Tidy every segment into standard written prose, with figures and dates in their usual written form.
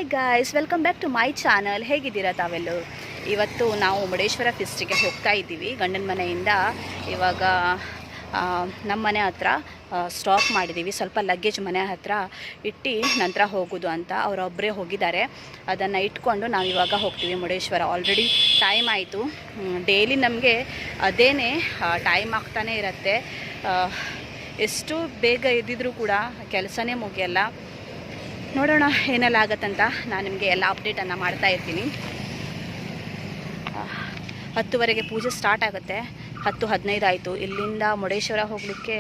Hi guys, welcome back to my channel. ಹೇಗಿದ್ದೀರಾ ತಾವೆಲ್ಲರೂ? ಇವತ್ತು ನಾವು ಮುರುಡೇಶ್ವರ ಫೆಸ್ಟಿಗೆ ಹೋಗ್ತಾ ಇದ್ದೀವಿ ಗಂಡನ ಮನೆಯಿಂದ. ಇವಾಗ ನಮ್ಮ ಮನೆ ಹತ್ರ ಸ್ಟಾಪ್ ಮಾಡಿದ್ದೀವಿ, ಸ್ವಲ್ಪ ಲಗೇಜ್ ಮನೆ ಹತ್ರ ಇಟ್ಟು ನಂತರ ಹೋಗೋದು ಅಂತ. ಅವರೊಬ್ಬರೇ ಹೋಗಿದ್ದಾರೆ, ಅದನ್ನು ಇಟ್ಕೊಂಡು ನಾವು ಇವಾಗ ಹೋಗ್ತೀವಿ ಮುರುಡೇಶ್ವರ. ಆಲ್ರೆಡಿ ಟೈಮ್ ಆಯಿತು. ಡೈಲಿ ನಮಗೆ ಅದೇನೇ ಟೈಮ್ ಆಗ್ತಾನೇ ಇರುತ್ತೆ. ಎಷ್ಟು ಬೇಗ ಎದ್ದಿದ್ರೂ ಕೂಡ ಕೆಲಸನೇ ಮುಗಿಯಲ್ಲ. ನೋಡೋಣ ಏನೆಲ್ಲ ಆಗತ್ತಂತ. ನಾನು ನಿಮಗೆ ಎಲ್ಲ ಅಪ್ಡೇಟನ್ನು ಮಾಡ್ತಾ ಇರ್ತೀನಿ. 10:00ವರೆಗೆ ಪೂಜೆ ಸ್ಟಾರ್ಟ್ ಆಗುತ್ತೆ. 10:15 ಆಯಿತು. ಇಲ್ಲಿಂದ ಮುರುಡೇಶ್ವರ ಹೋಗಲಿಕ್ಕೆ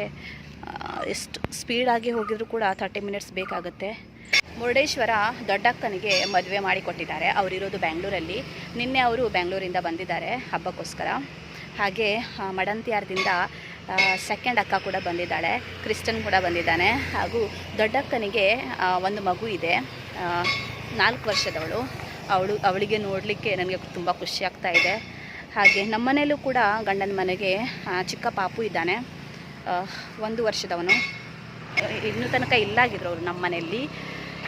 ಎಷ್ಟು ಸ್ಪೀಡಾಗಿ ಹೋಗಿದ್ರು ಕೂಡ 30 ಮಿನಿಟ್ಸ್ ಬೇಕಾಗುತ್ತೆ. ಮುರುಡೇಶ್ವರ ದೊಡ್ಡಕ್ಕನಿಗೆ ಮದುವೆ ಮಾಡಿಕೊಟ್ಟಿದ್ದಾರೆ. ಅವರಿರೋದು ಬ್ಯಾಂಗ್ಳೂರಲ್ಲಿ. ನಿನ್ನೆ ಅವರು ಬ್ಯಾಂಗ್ಳೂರಿಂದ ಬಂದಿದ್ದಾರೆ ಹಬ್ಬಕ್ಕೋಸ್ಕರ. ಹಾಗೆ ಮಡಂತಿಯಾರದಿಂದ ಸೆಕೆಂಡ್ ಅಕ್ಕ ಕೂಡ ಬಂದಿದ್ದಾಳೆ, ಕ್ರಿಸ್ಟನ್ ಕೂಡ ಬಂದಿದ್ದಾನೆ. ಹಾಗೂ ದೊಡ್ಡಕ್ಕನಿಗೆ ಒಂದು ಮಗು ಇದೆ, 4 ವರ್ಷದವಳು. ಅವಳಿಗೆ ನೋಡಲಿಕ್ಕೆ ನನಗೆ ತುಂಬ ಖುಷಿ ಆಗ್ತಾ ಇದೆ. ಹಾಗೆ ನಮ್ಮ ಮನೆಯಲ್ಲೂ ಕೂಡ ಗಂಡನ ಮನೆಗೆ ಚಿಕ್ಕ ಪಾಪು ಇದ್ದಾನೆ, 1 ವರ್ಷದವನು. ಇನ್ನೂ ತನಕ ಇಲ್ಲಾಗಿದ್ರು ಅವರು ನಮ್ಮ ಮನೆಯಲ್ಲಿ.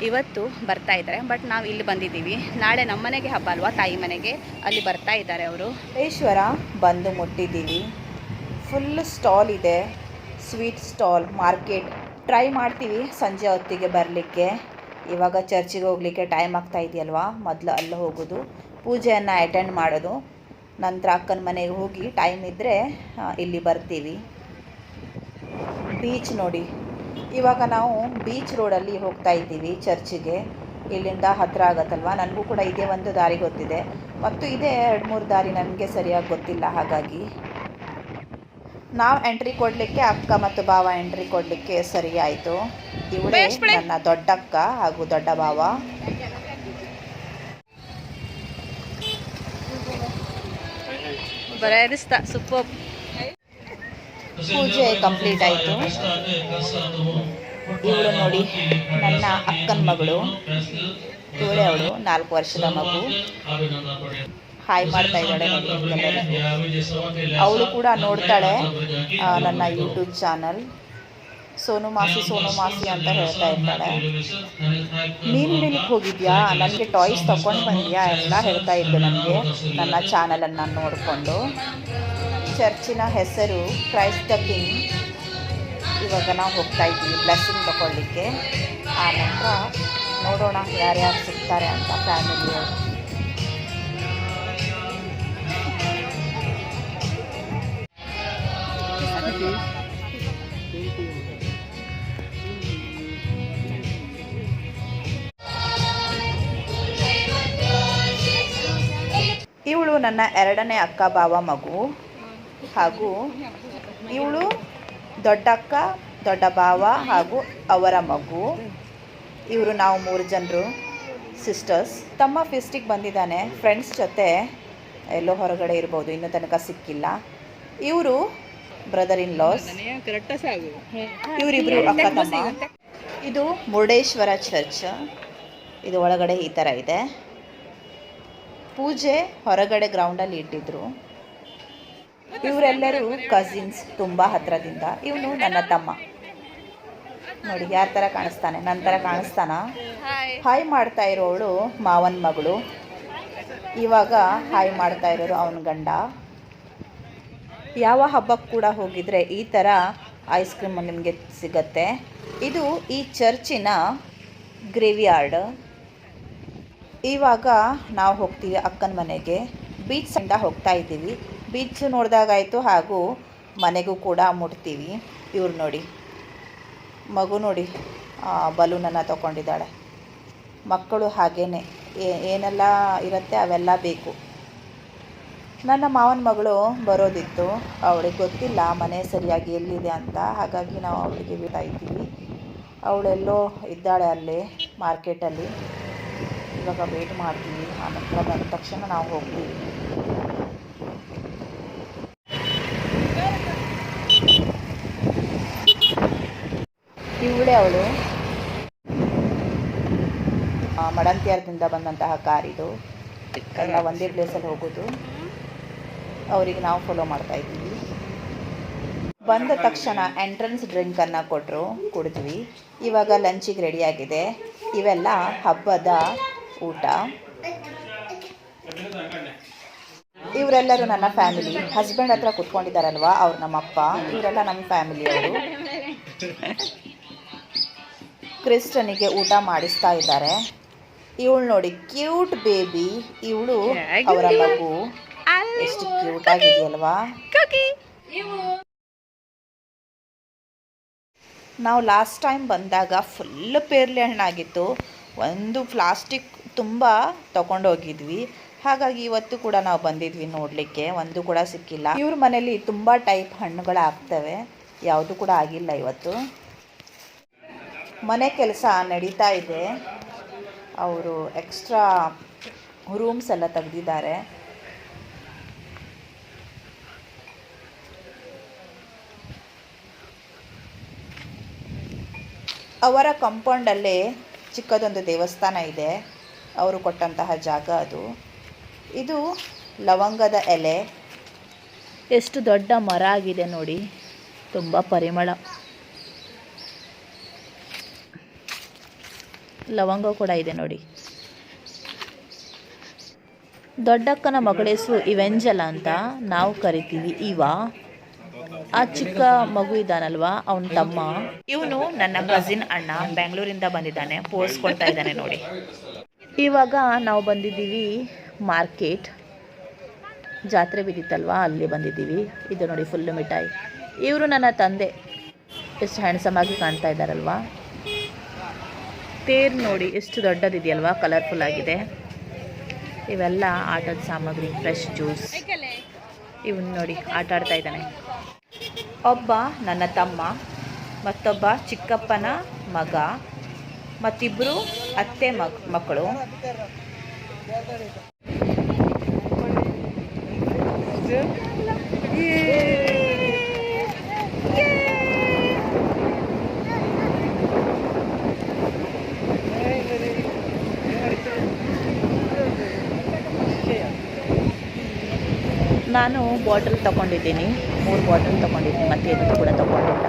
ಇವತ್ತು ಬರ್ತಾ ಇದ್ದಾರೆ, ಬಟ್ ನಾವು ಇಲ್ಲಿ ಬಂದಿದ್ದೀವಿ. ನಾಳೆ ನಮ್ಮ ಮನೆಗೆ ಹಬ್ಬ ಅಲ್ವಾ, ತಾಯಿ ಮನೆಗೆ, ಅಲ್ಲಿ ಬರ್ತಾ ಇದ್ದಾರೆ ಅವರು. ಮುರುಡೇಶ್ವರ ಬಂದು ಮುಟ್ಟಿದ್ದೀವಿ. ಫುಲ್ ಸ್ಟಾಲ್ ಇದೆ, ಸ್ವೀಟ್ ಸ್ಟಾಲ್, ಮಾರ್ಕೆಟ್. ಟ್ರೈ ಮಾಡ್ತೀವಿ ಸಂಜೆ ಹೊತ್ತಿಗೆ ಬರಲಿಕ್ಕೆ. ಇವಾಗ ಚರ್ಚಿಗೆ ಹೋಗಲಿಕ್ಕೆ ಟೈಮ್ ಆಗ್ತಾ ಇದೆಯಲ್ವಾ, ಮೊದಲು ಅಲ್ಲಿ ಹೋಗೋದು, ಪೂಜೆಯನ್ನು ಅಟೆಂಡ್ ಮಾಡೋದು. ನಂತರ ಅಕ್ಕನ ಮನೆಗೆ ಹೋಗಿ ಟೈಮ್ ಇದ್ದರೆ ಇಲ್ಲಿ ಬರ್ತೀವಿ. ಬೀಚ್ ನೋಡಿ, ಇವಾಗ ನಾವು ಬೀಚ್ ರೋಡಲ್ಲಿ ಹೋಗ್ತಾ ಇದ್ದೀವಿ ಚರ್ಚಿಗೆ. ಇಲ್ಲಿಂದ ಹತ್ತಿರ ಆಗುತ್ತಲ್ವ. ನನಗೂ ಕೂಡ ಇದೇ ಒಂದು ದಾರಿ ಗೊತ್ತಿದೆ, ಮತ್ತು ಇದೇ 2-3 ದಾರಿ ನನಗೆ ಸರಿಯಾಗಿ ಗೊತ್ತಿಲ್ಲ. ಹಾಗಾಗಿ ನಾವು ಎಂಟ್ರಿ ಕೊಡಲಿಕ್ಕೆ, ಅಕ್ಕ ಮತ್ತು ಭಾವ ಎಂಟ್ರಿ ಕೊಡಲಿಕ್ಕೆ ಸರಿ ಆಯಿತು. ಇವಳೇ ನನ್ನ ದೊಡ್ಡಕ್ಕ ಹಾಗೂ ದೊಡ್ಡ ಭಾವ. ಪೂಜೆ ಕಂಪ್ಲೀಟ್ ಆಯಿತು. ಇವಳು ನೋಡಿ ನನ್ನ ಅಕ್ಕನ ಮಗಳು, ಇವಳೇ ಅವಳು, 4 ವರ್ಷದ ಮಗು. ಹಾಯ್ ಮಾಡ್ತಾ ಇದ್ದಾಳೆ ನೋಡಿ. ಅವಳು ಕೂಡ ನೋಡ್ತಾಳೆ ನನ್ನ ಯೂಟ್ಯೂಬ್ ಚಾನಲ್. ಸೋನು ಮಾಸಿ ಅಂತ ಹೇಳ್ತಾ ಇರ್ತಾಳೆ. ನೀನು ಹಿಡಿಲಿಕ್ಕೆ ಹೋಗಿದ್ಯಾ, ನನಗೆ ಟಾಯ್ಸ್ ತಗೊಂಡು ಬಂದ್ಯಾ ಎಲ್ಲ ಹೇಳ್ತಾ ಇದ್ದು ನನಗೆ, ನನ್ನ ಚಾನಲನ್ನು ನೋಡಿಕೊಂಡು. ಚರ್ಚಿನ ಹೆಸರು ಕ್ರೈಸ್ಟ್ ದ ಕಿಂಗ್. ಇವಾಗ ನಾವು ಹೋಗ್ತಾ ಇದ್ದೀವಿ ಬ್ಲೆಸ್ಸಿಂಗ್ ತಗೊಳ್ಳಿಕ್ಕೆ. ಆ ನಂತರ ನೋಡೋಣ ಯಾರ್ಯಾರು ಸಿಗ್ತಾರೆ ಅಂತ ಫ್ಯಾಮಿಲಿಯವರು. ಇವಳು ನನ್ನ 2ನೇ ಅಕ್ಕ ಭಾವ ಮಗು, ಹಾಗೂ ಇವಳು ದೊಡ್ಡಕ್ಕ, ದೊಡ್ಡ ಭಾವ ಹಾಗೂ ಅವರ ಮಗು. ಇವರು ನಾವು 3 ಜನರು ಸಿಸ್ಟರ್ಸ್. ತಮ್ಮ ಫೆಸ್ಟಿಗೆ ಬಂದಿದ್ದಾನೆ ಫ್ರೆಂಡ್ಸ್ ಜೊತೆ, ಎಲ್ಲೋ ಹೊರಗಡೆ ಇರ್ಬೋದು, ಇನ್ನೂ ತನಕ ಸಿಕ್ಕಿಲ್ಲ. ಇವರು ಬ್ರದರ್ ಇನ್ ಲಾಸ್, ಇವರಿಬ್ಬರು ಅಕ್ಕ ತಮ್ಮ. ಇದು ಮುರುಡೇಶ್ವರ ಚರ್ಚ್. ಇದು ಒಳಗಡೆ ಈ ಥರ ಇದೆ. ಪೂಜೆ ಹೊರಗಡೆ ಗ್ರೌಂಡಲ್ಲಿ ಇಟ್ಟಿದ್ರು. ಇವರೆಲ್ಲರೂ ಕಸಿನ್ಸ್, ತುಂಬ ಹತ್ತಿರದಿಂದ. ಇವನು ನನ್ನ ತಮ್ಮ ನೋಡಿ, ಯಾರ ಥರ ಕಾಣಿಸ್ತಾನೆ, ನನ್ನ ಥರ ಕಾಣಿಸ್ತಾನ. ಹಾಯ್ ಮಾಡ್ತಾ ಇರೋವಳು ಮಾವನ ಮಗಳು. ಇವಾಗ ಹಾಯ್ ಮಾಡ್ತಾ ಇರೋರು ಅವನ ಗಂಡ. ಯಾವ ಹಬ್ಬಕ್ಕೆ ಕೂಡ ಹೋಗಿದರೆ ಈ ಥರ ಐಸ್ ಕ್ರೀಮ್ ನಿಮಗೆ ಸಿಗತ್ತೆ. ಇದು ಈ ಚರ್ಚಿನ ಗ್ರೇವಿಯಾರ್ಡ್. ಇವಾಗ ನಾವು ಹೋಗ್ತೀವಿ ಅಕ್ಕನ ಮನೆಗೆ. ಬೀಚ್ ಸೈಡ ಹೋಗ್ತಾ ಇದ್ದೀವಿ. ಬೀಚ್ ನೋಡಿದಾಗಾಯಿತು, ಹಾಗೂ ಮನೆಗೂ ಕೂಡ ಮುಟ್ತೀವಿ. ಇವ್ರು ನೋಡಿ, ಮಗು ನೋಡಿ ಬಲೂನನ್ನು ತೊಗೊಂಡಿದ್ದಾಳೆ. ಮಕ್ಕಳು ಹಾಗೇ ಏನೆಲ್ಲ ಇರುತ್ತೆ ಅವೆಲ್ಲ ಬೇಕು. ನನ್ನ ಮಾವನ ಮಗಳು ಬರೋದಿತ್ತು, ಅವಳಿಗೆ ಗೊತ್ತಿಲ್ಲ ಮನೆ ಸರಿಯಾಗಿ ಎಲ್ಲಿದೆ ಅಂತ. ಹಾಗಾಗಿ ನಾವು ಅವಳಿಗೆ ಬಿಡ್ತಾ ಇದ್ದೀವಿ. ಅವಳೆಲ್ಲೋ ಇದ್ದಾಳೆ ಅಲ್ಲೇ ಮಾರ್ಕೆಟಲ್ಲಿ. ಇವಾಗ ವೇಟ್ ಮಾಡ್ತೀವಿ. ಆನಂತರ ಬಂದ ತಕ್ಷಣ ನಾವು ಹೋಗ್ತೀವಿ. ಇವಳೇ ಅವಳು, ಮಡಂತಿಯಾರದಿಂದ ಬಂದಂತಹ ಕಾರಿದು. ಎಲ್ಲ ಒಂದೇ ಪ್ಲೇಸಲ್ಲಿ ಹೋಗೋದು. ಅವರಿಗೆ ನಾವು ಫಾಲೋ ಮಾಡ್ತಾ ಇದ್ದೀವಿ. ಬಂದ ತಕ್ಷಣ ಎಂಟ್ರೆನ್ಸ್ ಡ್ರಿಂಕನ್ನು ಕೊಟ್ಟರು, ಕುಡಿದ್ವಿ. ಇವಾಗ ಲಂಚಿಗೆ ರೆಡಿಯಾಗಿದೆ. ಇವೆಲ್ಲ ಹಬ್ಬದ ಊಟ. ಇವರೆಲ್ಲರೂ ನನ್ನ ಫ್ಯಾಮಿಲಿ. ಹಸ್ಬೆಂಡ್ ಹತ್ರ ಕುತ್ಕೊಂಡಿದ್ದಾರಲ್ವ, ಅವ್ರು ನಮ್ಮಪ್ಪ. ಇವರೆಲ್ಲ ನಮ್ಮ ಫ್ಯಾಮಿಲಿಯವರು. ಕ್ರಿಸ್ಟನಿಗೆ ಊಟ ಮಾಡಿಸ್ತಾ ಇದ್ದಾರೆ. ಇವಳು ನೋಡಿ, ಕ್ಯೂಟ್ ಬೇಬಿ. ಇವಳು ಅವರ ಮಗು. ಎಷ್ಟು ಕ್ಯೂಟ್ ಆಗಿದೆಯಲ್ವಾ. ನಾವು ಲಾಸ್ಟ್ ಟೈಮ್ ಬಂದಾಗ ಫುಲ್ ಪೇರ್ಲೆ ಹಣ್ಣಾಗಿತ್ತು. ಒಂದು ಪ್ಲಾಸ್ಟಿಕ್ ತುಂಬ ತಗೊಂಡೋಗಿದ್ವಿ. ಹಾಗಾಗಿ ಇವತ್ತು ಕೂಡ ನಾವು ಬಂದಿದ್ವಿ ನೋಡಲಿಕ್ಕೆ. ಒಂದು ಕೂಡ ಸಿಕ್ಕಿಲ್ಲ. ಇವ್ರ ಮನೇಲಿ ತುಂಬ ಟೈಪ್ ಹಣ್ಣುಗಳಾಗ್ತವೆ, ಯಾವುದು ಕೂಡ ಆಗಿಲ್ಲ ಇವತ್ತು. ಮನೆ ಕೆಲಸ ನಡೀತಾ ಇದೆ. ಅವರು ಎಕ್ಸ್ಟ್ರಾ ರೂಮ್ಸ್ ಎಲ್ಲ ತೆಗೆದಿದ್ದಾರೆ. ಅವರ ಕಾಂಪೌಂಡಲ್ಲೇ ಚಿಕ್ಕದೊಂದು ದೇವಸ್ಥಾನ ಇದೆ. ಅವರು ಕೊಟ್ಟಂತಹ ಜಾಗ ಅದು. ಇದು ಲವಂಗದ ಎಲೆ. ಎಷ್ಟು ದೊಡ್ಡ ಮರ ಆಗಿದೆ ನೋಡಿ, ತುಂಬ ಪರಿಮಳ. ಲವಂಗ ಕೂಡ ಇದೆ ನೋಡಿ. ದೊಡ್ಡಕ್ಕನ ಮಗಳ ಹೆಸರು ಇವೆಂಜಲ ಅಂತ ನಾವು ಕರಿತೀವಿ. ಆ ಚಿಕ್ಕ ಮಗು ಇದ್ದಾನಲ್ವಾ, ಅವನ ತಮ್ಮ. ಇವನು ನನ್ನ ಕಸಿನ್ ಅಣ್ಣ, ಬೆಂಗಳೂರಿಂದ ಬಂದಿದ್ದಾನೆ. ಪೋಸ್ ಕೊಡ್ತಾ ಇದ್ದಾನೆ ನೋಡಿ. ಇವಾಗ ನಾವು ಬಂದಿದ್ದೀವಿ ಮಾರ್ಕೆಟ್. ಜಾತ್ರೆ ಬಿದ್ದಿತ್ತಲ್ವಾ, ಅಲ್ಲಿ ಬಂದಿದ್ದೀವಿ. ಇದು ನೋಡಿ ಫುಲ್ಲು ಮಿಠಾಯಿ. ಇವರು ನನ್ನ ತಂದೆ. ಎಷ್ಟು ಹ್ಯಾಂಡ್ಸಮ್ ಆಗಿ ಕಾಣ್ತಾ ಇದ್ದಾರಲ್ವಾ. ತೇರು ನೋಡಿ ಎಷ್ಟು ದೊಡ್ಡದಿದೆಯಲ್ವಾ, ಕಲರ್ಫುಲ್ ಆಗಿದೆ. ಇವೆಲ್ಲ ಆಟದ ಸಾಮಗ್ರಿ, ಫ್ರೆಶ್ ಜ್ಯೂಸ್. ಇವನು ನೋಡಿ ಆಟ ಆಡ್ತಾ ಇದ್ದಾನೆ. ಒಬ್ಬ ನನ್ನ ತಮ್ಮ, ಮತ್ತೊಬ್ಬ ಚಿಕ್ಕಪ್ಪನ ಮಗ, ಮತ್ತಿಬ್ಬರು ಅತ್ತೆ ಮಕ್ಕಳು. ನಾನು ಬಾಟಲ್ ತಗೊಂಡಿದ್ದೀನಿ, 3 ಬಾಟಲ್ ತಗೊಂಡಿದ್ದೀನಿ, ಮತ್ತೆ ಏನು ಕೂಡ ತಗೊಂಡಿಲ್ಲ.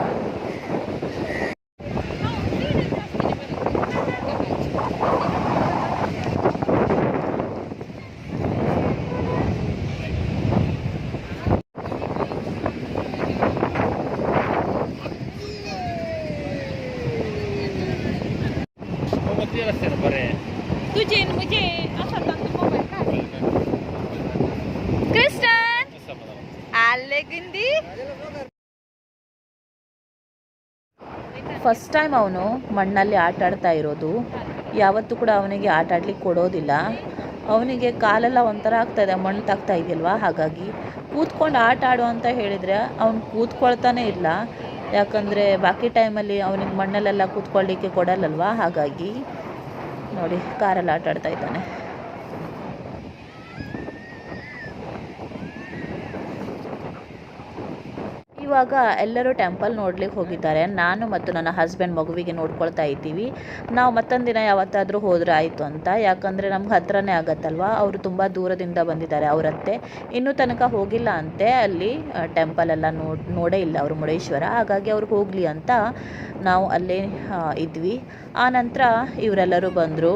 ಫಸ್ಟ್ ಟೈಮ್ ಅವನು ಮಣ್ಣಲ್ಲಿ ಆಟ ಆಡ್ತಾ ಇರೋದು. ಯಾವತ್ತೂ ಕೂಡ ಅವನಿಗೆ ಆಟ ಆಡ್ಲಿಕ್ಕೆ ಕೊಡೋದಿಲ್ಲ. ಅವನಿಗೆ ಕಾಲೆಲ್ಲ ಒಂಥರ ಆಗ್ತಾಯಿದೆ, ಮಣ್ಣು ತಾಗ್ತಾ ಇದೆಯಲ್ವಾ. ಹಾಗಾಗಿ ಕೂತ್ಕೊಂಡು ಆಟ ಆಡು ಅಂತ ಹೇಳಿದರೆ ಅವ್ನು ಕೂತ್ಕೊಳ್ತಾನೆ ಇಲ್ಲ. ಯಾಕಂದರೆ ಬಾಕಿ ಟೈಮಲ್ಲಿ ಅವನಿಗೆ ಮಣ್ಣಲ್ಲೆಲ್ಲ ಕೂತ್ಕೊಳ್ಳಿಕ್ಕೆ ಕೊಡಲ್ಲಲ್ವಾ. ಹಾಗಾಗಿ ನೋಡಿ ಕಾರಲ್ಲಿ ಆಟ ಆಡ್ತಾ ಇದ್ದಾನೆ. ಇವಾಗ ಎಲ್ಲರೂ ಟೆಂಪಲ್ ನೋಡ್ಲಿಕ್ಕೆ ಹೋಗಿದ್ದಾರೆ. ನಾನು ಮತ್ತು ನನ್ನ ಹಸ್ಬೆಂಡ್ ಮಗುವಿಗೆ ನೋಡ್ಕೊಳ್ತಾ ಇದ್ದೀವಿ. ನಾವು ಮತ್ತೊಂದು ದಿನ ಯಾವತ್ತಾದರೂ ಹೋದರೆ ಆಯಿತು ಅಂತ. ಯಾಕಂದರೆ ನಮ್ಗೆ ಹತ್ರನೇ ಆಗತ್ತಲ್ವ. ಅವರು ತುಂಬ ದೂರದಿಂದ ಬಂದಿದ್ದಾರೆ. ಅವರತ್ತೆ ಇನ್ನೂ ತನಕ ಹೋಗಿಲ್ಲ ಅಂತೆ. ಅಲ್ಲಿ ಟೆಂಪಲ್ ಎಲ್ಲ ನೋಡೇ ಇಲ್ಲ ಅವರು, ಮುರುಡೇಶ್ವರ. ಹಾಗಾಗಿ ಅವ್ರು ಹೋಗಲಿ ಅಂತ ನಾವು ಅಲ್ಲೇ ಇದ್ವಿ. ಆ ನಂತರ ಇವರೆಲ್ಲರೂ ಬಂದರು.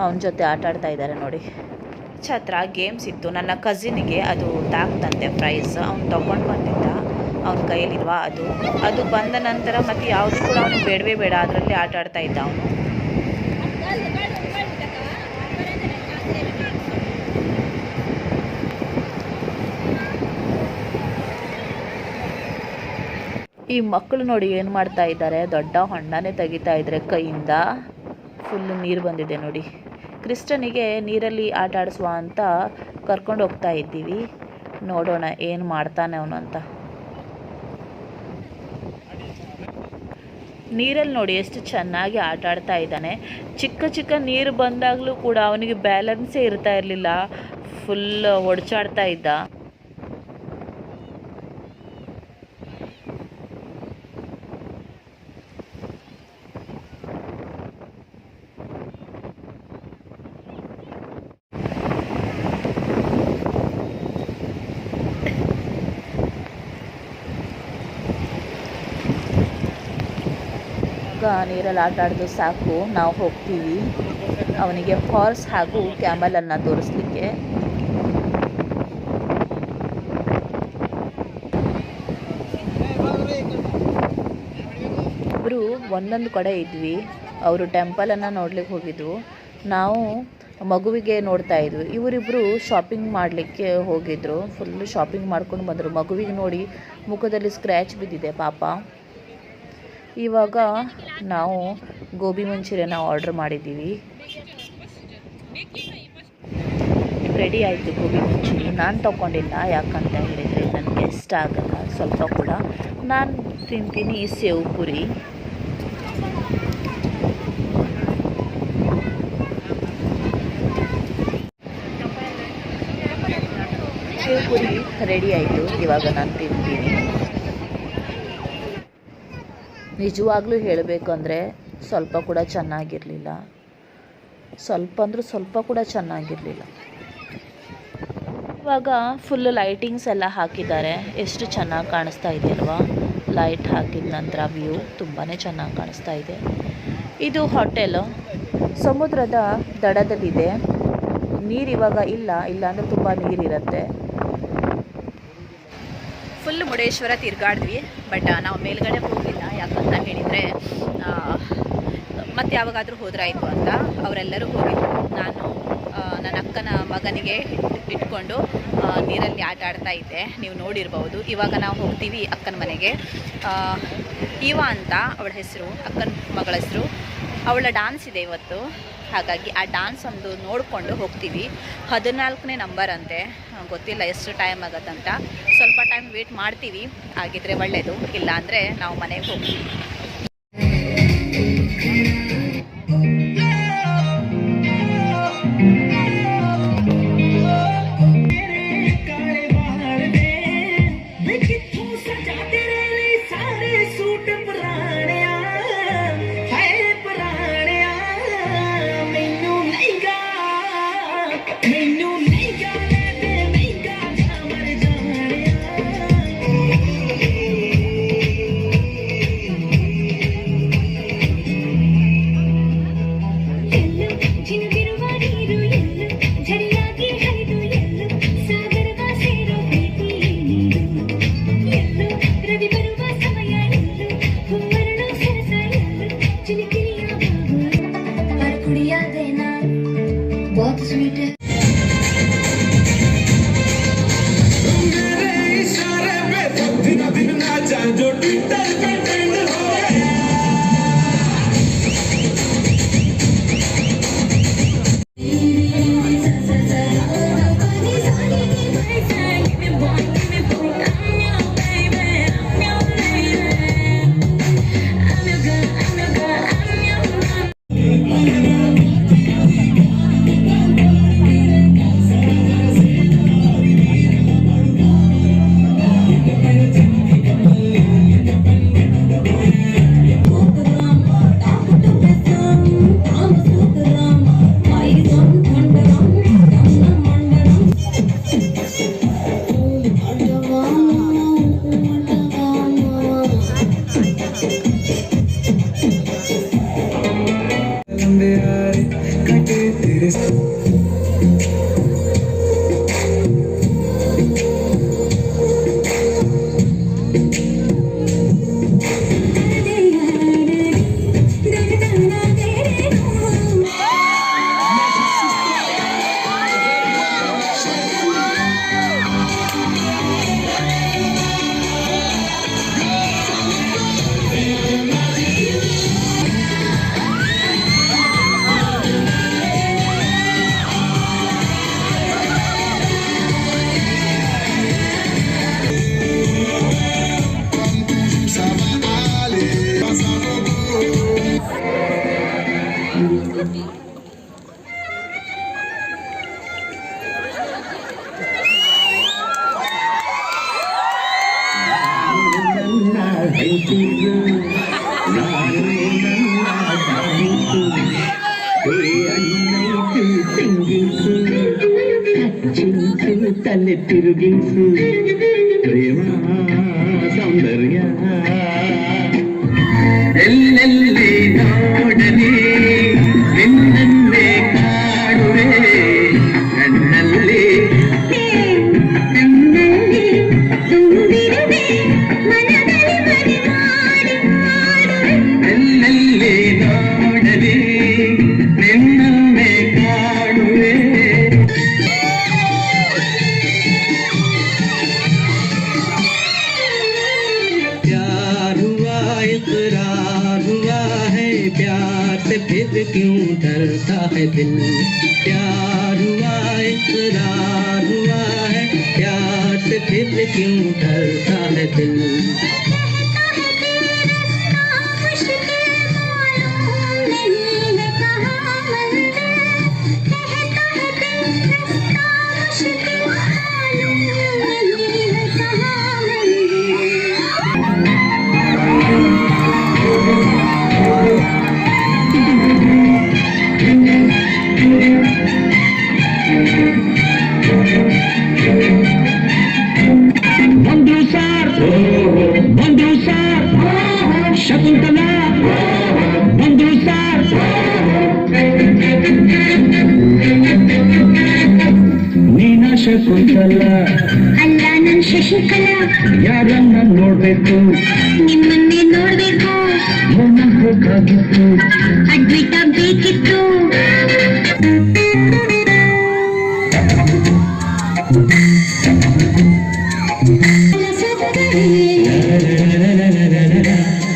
ಅವನ ಜೊತೆ ಆಟ ಆಡ್ತಾ ಇದ್ದಾರೆ ನೋಡಿ. ಛತ್ರ ಗೇಮ್ಸ್ ಇತ್ತು. ನನ್ನ ಕಸಿನಿಗೆ ಅದು ತಾಕ್ತಂತೆ ಪ್ರೈಸ್. ಅವ್ನು ತೊಗೊಂಡು ಬಂದಿದ್ದ, ಅವನ ಕೈಯಲ್ಲಿಲ್ವಾ ಅದು ಬಂದ ನಂತರ ಮತ್ತೆ ಯಾವುದು ಕೂಡ ಅವನಿಗೆ ಬೇಡವೇ ಬೇಡ, ಅದರಲ್ಲಿ ಆಟ ಆಡ್ತಾ ಇದ್ದ ಅವನು. ಈ ಮಕ್ಕಳು ನೋಡಿ ಏನು ಮಾಡ್ತಾ ಇದ್ದಾರೆ, ದೊಡ್ಡ ಹೊಂಡನೇ ತೆಗಿತಾ ಇದ್ದಾರೆ ಕೈಯಿಂದ. ಫುಲ್ಲು ನೀರು ಬಂದಿದೆ ನೋಡಿ. ಕ್ರಿಸ್ಟನಿಗೆ ನೀರಲ್ಲಿ ಆಟ ಆಡಿಸುವ ಅಂತ ಕರ್ಕೊಂಡು ಹೋಗ್ತಾ ಇದ್ದೀವಿ. ನೋಡೋಣ ಏನು ಮಾಡ್ತಾನೆ ಅವನು ಅಂತ. ನೀರಲ್ಲಿ ನೋಡಿ ಎಷ್ಟು ಚೆನ್ನಾಗಿ ಆಟ ಆಡ್ತಾ ಇದ್ದಾನೆ. ಚಿಕ್ಕ ಚಿಕ್ಕ ನೀರು ಬಂದಾಗಲೂ ಕೂಡ ಅವನಿಗೆ ಬ್ಯಾಲೆನ್ಸೇ ಇರ್ತಾ ಇರಲಿಲ್ಲ, ಫುಲ್ ಹೊಡ್ಚಾಡ್ತಾ ಇದ್ದ. ನೀರಲ್ಲಿ ಆಟ ಆಡಿದ್ರು ಸಾಕು, ನಾವು ಹೋಗ್ತೀವಿ. ಅವನಿಗೆ ಹಾರ್ಸ್ ಹಾಗೂ ಕ್ಯಾಮಲನ್ನು ತೋರಿಸ್ಲಿಕ್ಕೆ. ಇಬ್ಬರು ಒಂದೊಂದು ಕಡೆ ಇದ್ವಿ. ಅವರು ಟೆಂಪಲನ್ನು ನೋಡ್ಲಿಕ್ಕೆ ಹೋಗಿದ್ರು, ನಾವು ಮಗುವಿಗೆ ನೋಡ್ತಾ ಇದ್ವಿ. ಇವರಿಬ್ಬರು ಶಾಪಿಂಗ್ ಮಾಡಲಿಕ್ಕೆ ಹೋಗಿದ್ರು, ಫುಲ್ಲು ಶಾಪಿಂಗ್ ಮಾಡ್ಕೊಂಡು ಬಂದರು. ಮಗುವಿಗೆ ನೋಡಿ ಮುಖದಲ್ಲಿ ಸ್ಕ್ರ್ಯಾಚ್ ಬಿದ್ದಿದೆ ಪಾಪ. ಇವಾಗ ನಾವು ಗೋಬಿ ಮಂಚೂರಿಯನ್ನ ಆರ್ಡ್ರ್ ಮಾಡಿದ್ದೀವಿ. ರೆಡಿ ಆಯಿತು ಗೋಬಿ ಮಂಚೂರಿ. ನಾನು ತೊಗೊಂಡಿಲ್ಲ, ಯಾಕಂತ ಹೇಳಿದರೆ ನನಗೆ ಇಷ್ಟ ಆಗಲ್ಲ ಸ್ವಲ್ಪ ಕೂಡ. ನಾನು ತಿಂತೀನಿ save Puri. Save Puri ready ಆಯಿತು, ಇವಾಗ ನಾನು ತಿಂತೀನಿ. ನಿಜವಾಗ್ಲೂ ಹೇಳಬೇಕು ಅಂದರೆ ಸ್ವಲ್ಪ ಕೂಡ ಚೆನ್ನಾಗಿರಲಿಲ್ಲ, ಸ್ವಲ್ಪ ಅಂದರೂ ಸ್ವಲ್ಪ ಕೂಡ ಚೆನ್ನಾಗಿರಲಿಲ್ಲ. ಇವಾಗ ಫುಲ್ ಲೈಟಿಂಗ್ಸ್ ಎಲ್ಲ ಹಾಕಿದ್ದಾರೆ, ಎಷ್ಟು ಚೆನ್ನಾಗಿ ಕಾಣಿಸ್ತಾ ಇದೆ ಅಲ್ವಾ. ಲೈಟ್ ಹಾಕಿದ ನಂತರ ವ್ಯೂ ತುಂಬಾ ಚೆನ್ನಾಗಿ ಕಾಣಿಸ್ತಾ ಇದೆ. ಇದು ಹೋಟೆಲು ಸಮುದ್ರದ ದಡದಲ್ಲಿದೆ. ನೀರು ಇವಾಗ ಇಲ್ಲ ಅಂದರೆ ತುಂಬ ನೀರಿರುತ್ತೆ. ಫುಲ್ ಮುರುಡೇಶ್ವರ ತಿರುಗಾಡಿದ್ವಿ, ಬಟ್ ನಾವು ಮೇಲ್ಗಡೆ ಹೋಗಿಲ್ಲ. ಯಾಕಂತ ಹೇಳಿದರೆ ಮತ್ತೆ ಯಾವಾಗಾದರೂ ಹೋದ್ರಾಯಿತು ಅಂತ ಅವರೆಲ್ಲರೂ ಹೋಗಿದ್ರು. ನಾನು ನನ್ನ ಅಕ್ಕನ ಮಗನಿಗೆ ಇಟ್ಕೊಂಡು ನೀರಲ್ಲಿ ಆಟ ಆಡ್ತಾ ಇದ್ದೆ, ನೀವು ನೋಡಿರ್ಬೋದು. ಇವಾಗ ನಾವು ಹೋಗ್ತೀವಿ ಅಕ್ಕನ ಮನೆಗೆ. ಈವಾ ಅಂತ ಅವಳ ಹೆಸರು, ಅಕ್ಕನ ಮಗಳ ಹೆಸರು. ಅವಳ ಡಾನ್ಸ್ ಇದೆ ಇವತ್ತು, ಹಾಗಾಗಿ ಆ ಡಾನ್ಸ್ ಒಂದು ನೋಡಿಕೊಂಡು ಹೋಗ್ತೀವಿ. 14ನೇ ನಂಬರ್ ಅಂತೆ, ಗೊತ್ತಿಲ್ಲ ಎಷ್ಟು ಟೈಮ್ ಆಗುತ್ತಂತ. ಸ್ವಲ್ಪ ಟೈಮ್ ವೇಟ್ ಮಾಡ್ತೀವಿ, ಆಗಿದ್ರೆ ಒಳ್ಳೆಯದು, ಇಲ್ಲ ಅಂದರೆ ನಾವು ಮನೆಗೆ ಹೋಗ್ತೀವಿ. ತಲೆ ತಿರುಗಿಸು ಪ್ರೇಮ ಸೌಂದರ್ಯ ಎಲ್ಲೆಲ್ಲಿ ನೋಡಲಿ ನಿನ್ನನ್ನೇ प्यार हुआ है, प्यार से फिर क्यों डरता है दिल। प्यार हुआ इकरार हुआ है, प्यार से फिर क्यों डरता है दिल। शकुंतला बंधु सार ನೀನಾ ಶಕುಂತಲ ಅಲ್ಲ ನನ್ ಶಶಿಕಲಾ, ಯಾರನ್ನ ನೋಡ್ಬೇಕು, ನಿಮ್ಮನ್ನೇ ನೋಡ್ಬೇಕು, ಬೇಕಾಗಿತ್ತು, ಅಡ್ಮಿಟ್ ಆಗ್ಬೇಕಿತ್ತು.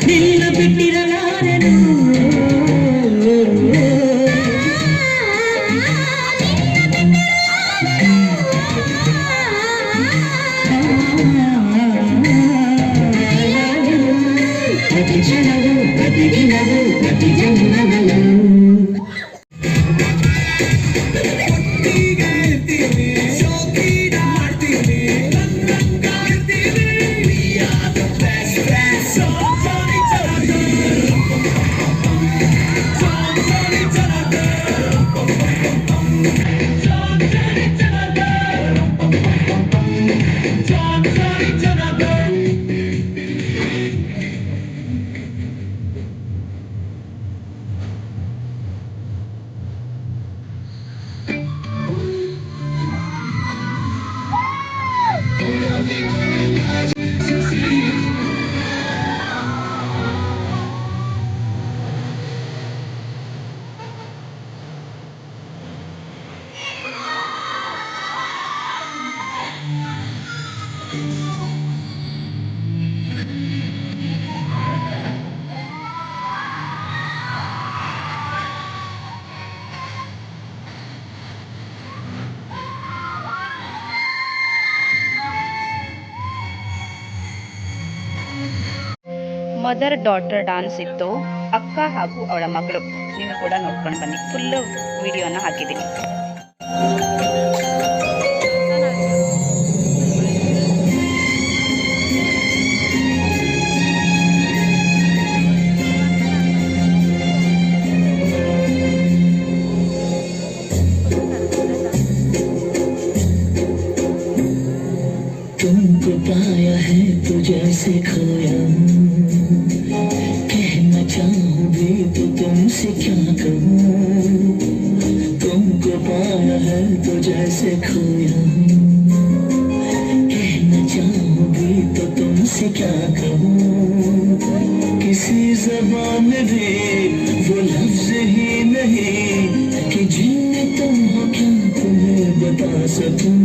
ನಿನ್ನ ಬಿಟ್ಟಿರಲಾರೆನು. ಪ್ರತಿ ಕ್ಷಣವೂ ಪ್ರತಿ ದಿನವೂ ಪ್ರತಿ ಜನ್ಮದಲ್ಲೂ ಮದರ್ ಡಾಟರ್ ಡಾನ್ಸ್ ಇತ್ತು, ಅಕ್ಕ ಹಾಗೂ ಅವಳ ಮಗಳು. ನೀವು ಕೂಡ ನೋಡ್ಕೊಂಡು ಬನ್ನಿ, ಫುಲ್ಲು ವಿಡಿಯೋನ ಹಾಕಿದ್ದೀನಿ. तुमको पाया है तो जैसे खोया, कहना चाहूँ भी तो तुमसे क्या कहूँ। तुमको पाया है तो जैसे खोया, कहना चाहूँ भी तो तुमसे क्या कहूँ। किसी ज़बान में भी वो लफ्ज़ ही नहीं कि जिनमें तुम हो क्या तुम्हें बता सकूँ।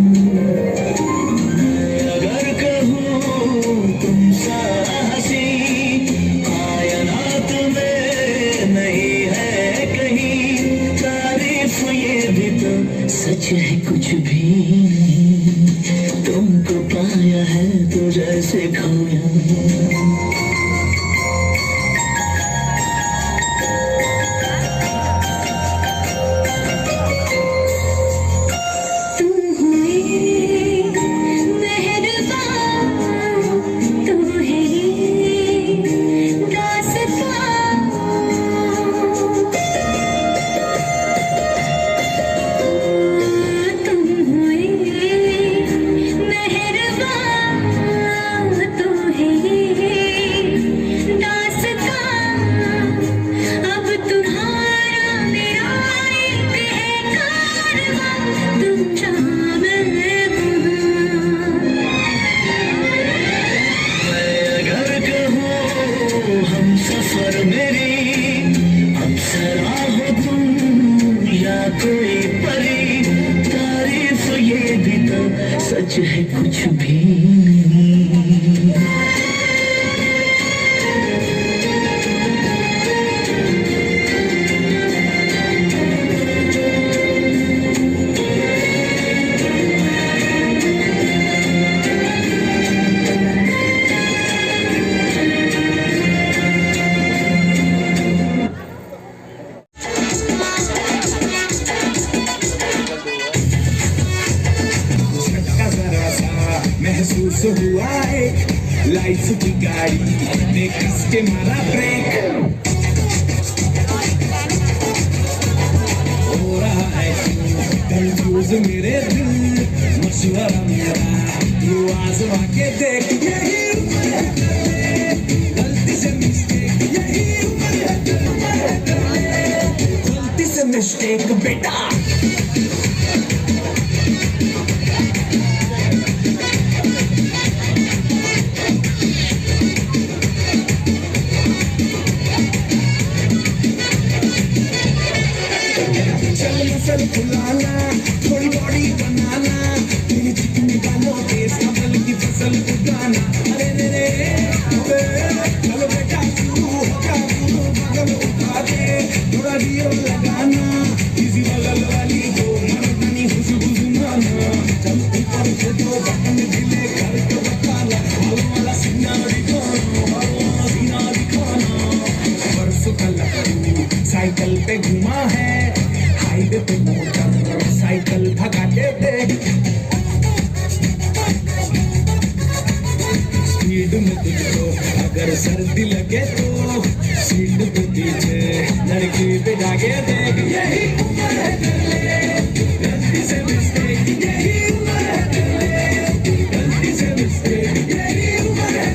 सच है कुछ भी नहीं, तुमको पाया है तो जैसे खोया। सच है कुछ भी नहीं। से हुआ है लाइफ की गाड़ी ने कस के मारा ब्रेक हो रहा है कंफ्यूज मेरे दिल मशवरा मेरा तू आजमा के देख यही गलती से मिस्टेक यही गलती से मिस्टेक बेटा चल फुलाना थोड़ी बॉडी बनाना तेरी चिकनी गालों के सबल की फसल उगाना अरे रे रे चलो बेटा शुरू होगा बगल उठा दे थोड़ा हीरो लगाना इसी बगल वाली को मर्दानी खुशबू सुनाना चल ऊपर से दो बटन ढीले कर तो बताना वो वाला सीना दिखाना परसों कल साइकिल पे घुमा है हाईवे पे मोटर साइकिल भगाते थे स्पीड में तुझको अगर सर्दी लगे तो सीट पे पीछे लड़की पे जाके देख यही उम्र है गलती से मिस्टेक यही उम्र है गलती से मिस्टेक यही उम्र है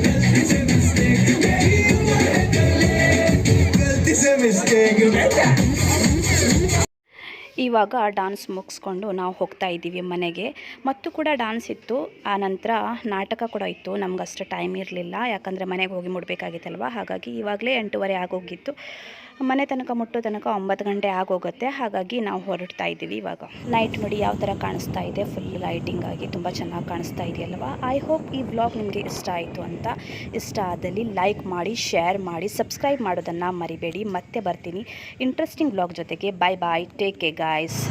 गलती से मिस्टेक यही उम्र है गलती से मिस्टेक बेटा ಇವಾಗ ಡ್ಯಾನ್ಸ್ ಮುಗಿಸ್ಕೊಂಡು ನಾವು ಹೋಗ್ತಾ ಇದ್ದೀವಿ ಮನೆಗೆ. ಮತ್ತು ಕೂಡ ಡ್ಯಾನ್ಸ್ ಇತ್ತು, ಆ ನಂತರ ನಾಟಕ ಕೂಡ ಇತ್ತು. ನಮ್ಗೆ ಅಷ್ಟು ಟೈಮ್ ಇರಲಿಲ್ಲ, ಯಾಕಂದರೆ ಮನೆಗೆ ಹೋಗಿ ಮುಡಬೇಕಾಗಿತ್ತಲ್ವ. ಹಾಗಾಗಿ ಇವಾಗಲೇ 8:30 ಆಗೋಗಿತ್ತು. ಮನೆ ತನಕ ಮುಟ್ಟೋ ತನಕ 9 ಗಂಟೆ ಆಗೋಗುತ್ತೆ. ಹಾಗಾಗಿ ನಾವು ಹೊರಡ್ತಾ ಇದ್ದೀವಿ ಇವಾಗ. ನೈಟ್ ನೋಡಿ ಯಾವ ಥರ ಕಾಣಿಸ್ತಾ ಇದೆ, ಫುಲ್ ಲೈಟಿಂಗ್ ಆಗಿ ತುಂಬ ಚೆನ್ನಾಗಿ ಕಾಣಿಸ್ತಾ ಇದೆಯಲ್ವ. ಐ ಹೋಪ್ ಈ ವ್ಲಾಗ್ ನಿಮಗೆ ಇಷ್ಟ ಆಯಿತು ಅಂತ. ಇಷ್ಟ ಆದಲ್ಲಿ ಲೈಕ್ ಮಾಡಿ, ಶೇರ್ ಮಾಡಿ, ಸಬ್ಸ್ಕ್ರೈಬ್ ಮಾಡೋದನ್ನು ಮರಿಬೇಡಿ. ಮತ್ತೆ ಬರ್ತೀನಿ ಇಂಟ್ರೆಸ್ಟಿಂಗ್ ವ್ಲಾಗ್ ಜೊತೆಗೆ. ಬಾಯ್ ಬಾಯ್, ಟೇಕ್ ಕೇರ್ ಗಾಯ್ಸ್.